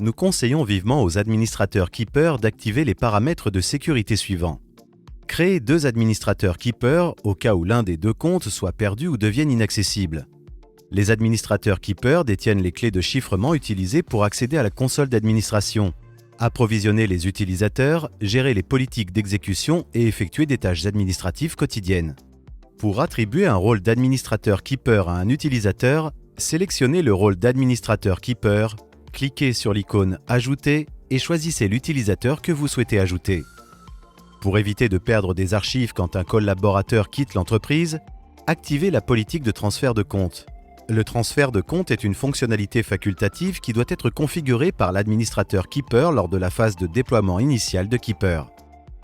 Nous conseillons vivement aux administrateurs Keeper d'activer les paramètres de sécurité suivants. Créez 2 administrateurs Keeper au cas où l'un des 2 comptes soit perdu ou devienne inaccessible. Les administrateurs Keeper détiennent les clés de chiffrement utilisées pour accéder à la console d'administration, approvisionner les utilisateurs, gérer les politiques d'exécution et effectuer des tâches administratives quotidiennes. Pour attribuer un rôle d'administrateur Keeper à un utilisateur, sélectionnez le rôle d'administrateur Keeper, cliquez sur l'icône « Ajouter » et choisissez l'utilisateur que vous souhaitez ajouter. Pour éviter de perdre des archives quand un collaborateur quitte l'entreprise, activez la politique de transfert de compte. Le transfert de compte est une fonctionnalité facultative qui doit être configurée par l'administrateur Keeper lors de la phase de déploiement initial de Keeper.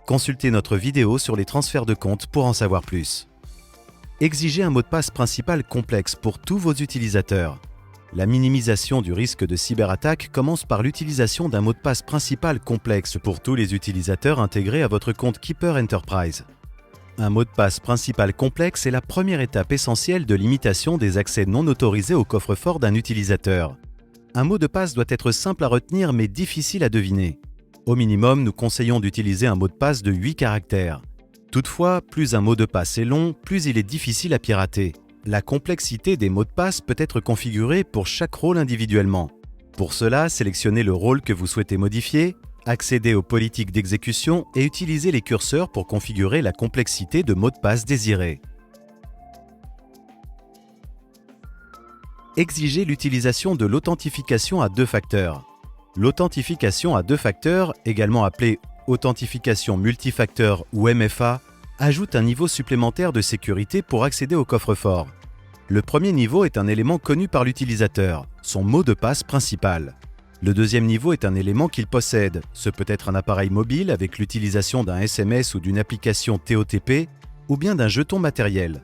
Consultez notre vidéo sur les transferts de compte pour en savoir plus. Exigez un mot de passe principal complexe pour tous vos utilisateurs. La minimisation du risque de cyberattaque commence par l'utilisation d'un mot de passe principal complexe pour tous les utilisateurs intégrés à votre compte Keeper Enterprise. Un mot de passe principal complexe est la première étape essentielle de limitation des accès non autorisés au coffre-fort d'un utilisateur. Un mot de passe doit être simple à retenir mais difficile à deviner. Au minimum, nous conseillons d'utiliser un mot de passe de 8 caractères. Toutefois, plus un mot de passe est long, plus il est difficile à pirater. La complexité des mots de passe peut être configurée pour chaque rôle individuellement. Pour cela, sélectionnez le rôle que vous souhaitez modifier, accédez aux politiques d'exécution et utilisez les curseurs pour configurer la complexité de mots de passe désirés. Exigez l'utilisation de l'authentification à 2 facteurs. L'authentification à 2 facteurs, également appelée authentification multifacteur ou MFA, ajoute un niveau supplémentaire de sécurité pour accéder au coffre-fort. Le premier niveau est un élément connu par l'utilisateur, son mot de passe principal. Le deuxième niveau est un élément qu'il possède. Ce peut être un appareil mobile avec l'utilisation d'un SMS ou d'une application TOTP ou bien d'un jeton matériel.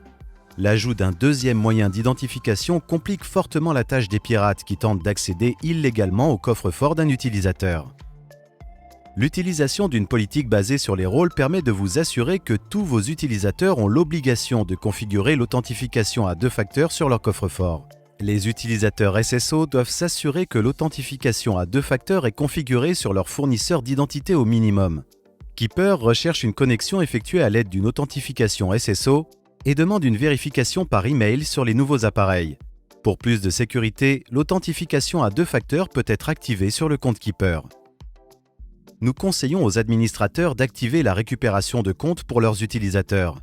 L'ajout d'un deuxième moyen d'identification complique fortement la tâche des pirates qui tentent d'accéder illégalement au coffre-fort d'un utilisateur. L'utilisation d'une politique basée sur les rôles permet de vous assurer que tous vos utilisateurs ont l'obligation de configurer l'authentification à 2 facteurs sur leur coffre-fort. Les utilisateurs SSO doivent s'assurer que l'authentification à 2 facteurs est configurée sur leur fournisseur d'identité au minimum. Keeper recherche une connexion effectuée à l'aide d'une authentification SSO et demande une vérification par email sur les nouveaux appareils. Pour plus de sécurité, l'authentification à 2 facteurs peut être activée sur le compte Keeper. Nous conseillons aux administrateurs d'activer la récupération de comptes pour leurs utilisateurs.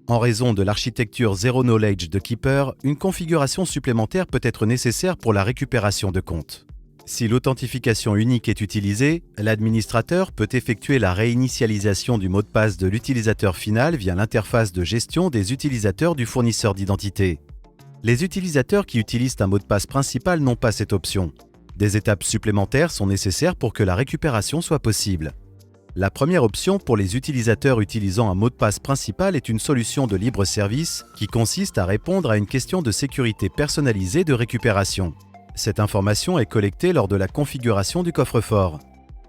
En raison de l'architecture Zero Knowledge de Keeper, une configuration supplémentaire peut être nécessaire pour la récupération de comptes. Si l'authentification unique est utilisée, l'administrateur peut effectuer la réinitialisation du mot de passe de l'utilisateur final via l'interface de gestion des utilisateurs du fournisseur d'identité. Les utilisateurs qui utilisent un mot de passe principal n'ont pas cette option. Des étapes supplémentaires sont nécessaires pour que la récupération soit possible. La première option pour les utilisateurs utilisant un mot de passe principal est une solution de libre service qui consiste à répondre à une question de sécurité personnalisée de récupération. Cette information est collectée lors de la configuration du coffre-fort.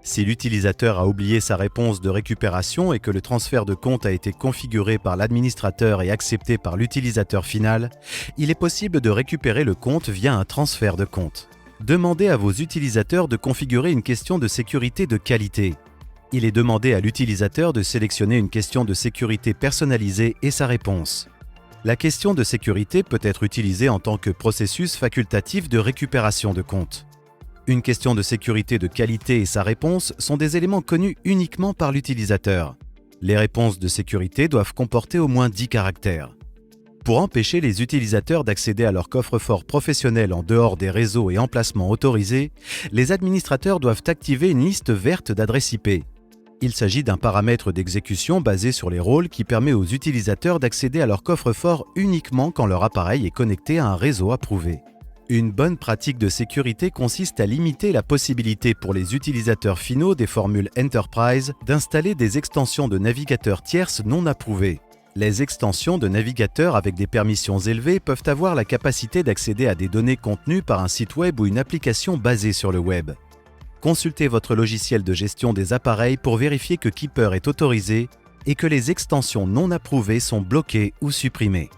Si l'utilisateur a oublié sa réponse de récupération et que le transfert de compte a été configuré par l'administrateur et accepté par l'utilisateur final, il est possible de récupérer le compte via un transfert de compte. Demandez à vos utilisateurs de configurer une question de sécurité de qualité. Il est demandé à l'utilisateur de sélectionner une question de sécurité personnalisée et sa réponse. La question de sécurité peut être utilisée en tant que processus facultatif de récupération de compte. Une question de sécurité de qualité et sa réponse sont des éléments connus uniquement par l'utilisateur. Les réponses de sécurité doivent comporter au moins 10 caractères. Pour empêcher les utilisateurs d'accéder à leur coffre-fort professionnel en dehors des réseaux et emplacements autorisés, les administrateurs doivent activer une liste verte d'adresses IP. Il s'agit d'un paramètre d'exécution basé sur les rôles qui permet aux utilisateurs d'accéder à leur coffre-fort uniquement quand leur appareil est connecté à un réseau approuvé. Une bonne pratique de sécurité consiste à limiter la possibilité pour les utilisateurs finaux des formules Enterprise d'installer des extensions de navigateurs tierces non approuvées. Les extensions de navigateurs avec des permissions élevées peuvent avoir la capacité d'accéder à des données contenues par un site web ou une application basée sur le web. Consultez votre logiciel de gestion des appareils pour vérifier que Keeper est autorisé et que les extensions non approuvées sont bloquées ou supprimées.